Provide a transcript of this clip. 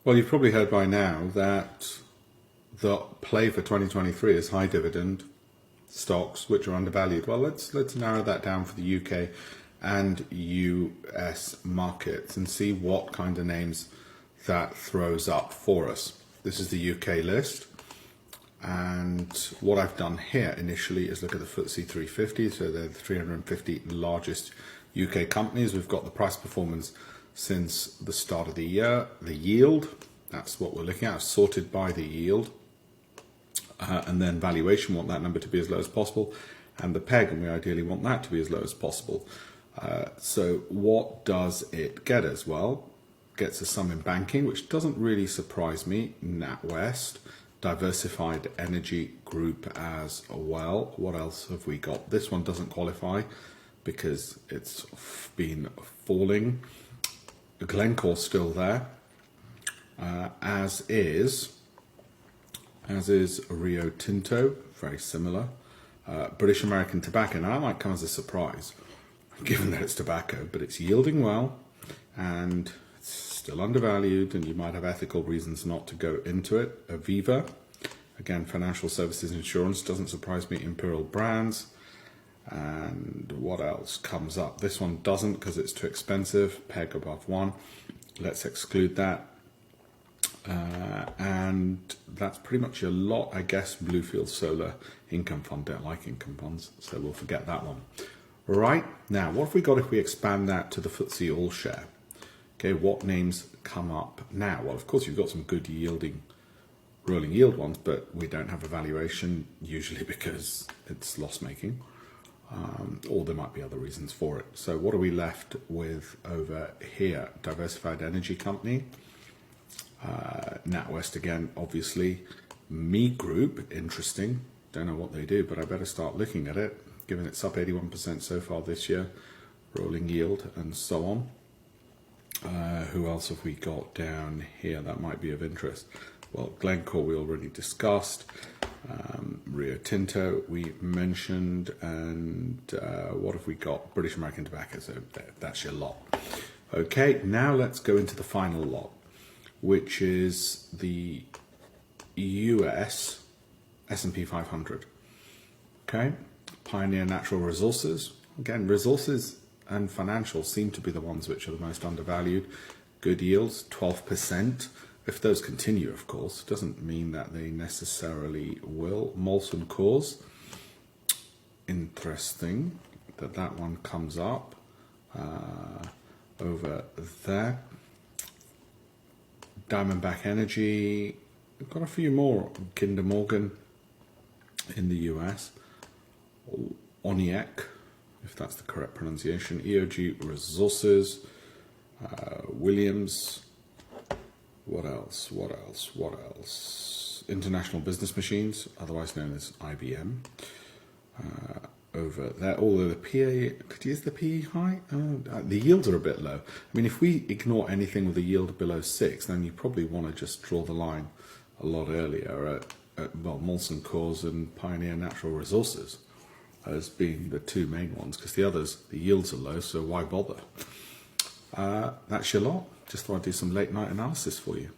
Well, you've probably heard by now that the play for 2023 is high dividend stocks which are undervalued. Well, let's narrow that down for the UK and US markets and see what kind of names that throws up for us. This is the UK list, and what I've done here initially is look at the FTSE 350, so they're the 350 largest UK companies. We've got the price performance since the start of the year, the yield, that's what we're looking at, sorted by the yield, and then valuation, want that number to be as low as possible, and the PEG, and we ideally want that to be as low as possible. So what does it get us? Well, gets us some in banking, which doesn't really surprise me. NatWest, Diversified Energy Group as well. What else have we got? This one doesn't qualify because it's been falling. Glencore's still there, as is Rio Tinto, very similar. British American Tobacco, now that might come as a surprise, given that it's tobacco, but it's yielding well, and it's still undervalued, and you might have ethical reasons not to go into it. Aviva, again, financial services insurance, doesn't surprise me. Imperial Brands, and what else comes up? This one doesn't because it's too expensive, PEG above 1. Let's exclude that. And that's pretty much a lot, I guess. Bluefield Solar Income Fund, don't like income funds, so we'll forget that one. Right, now what have we got if we expand that to the FTSE All Share? Okay, what names come up now? Well, of course, you've got some good yielding, rolling yield ones, but we don't have a valuation, usually because it's loss-making, or there might be other reasons for it. So what are we left with over here? Diversified Energy Company, NatWest again, obviously. Me Group, interesting. Don't know what they do, but I better start looking at it, given it's up 81% so far this year, rolling yield and so on. Who else have we got down here that might be of interest? Well, Glencore we already discussed. Rio Tinto we mentioned, and what have we got? British American Tobacco, so that's your lot. Okay, now let's go into the final lot, which is the US S&P 500. Okay, Pioneer Natural Resources. Again, resources and financial seem to be the ones which are the most undervalued. Good yields, 12%. If those continue, of course, doesn't mean that they necessarily will. Molson Coors, interesting that one comes up over there. Diamondback Energy, we've got a few more. Kinder Morgan in the US. ONIEC, if that's the correct pronunciation. EOG Resources, Williams. What else? International Business Machines, otherwise known as IBM. Over there, although the PA, is the PE high? The yields are a bit low. I mean, if we ignore anything with a yield below 6, then you probably want to just draw the line a lot earlier at Molson Coors and Pioneer Natural Resources as being the two main ones, because the others, the yields are low, so why bother? That's your lot. Just thought I'd do some late night analysis for you.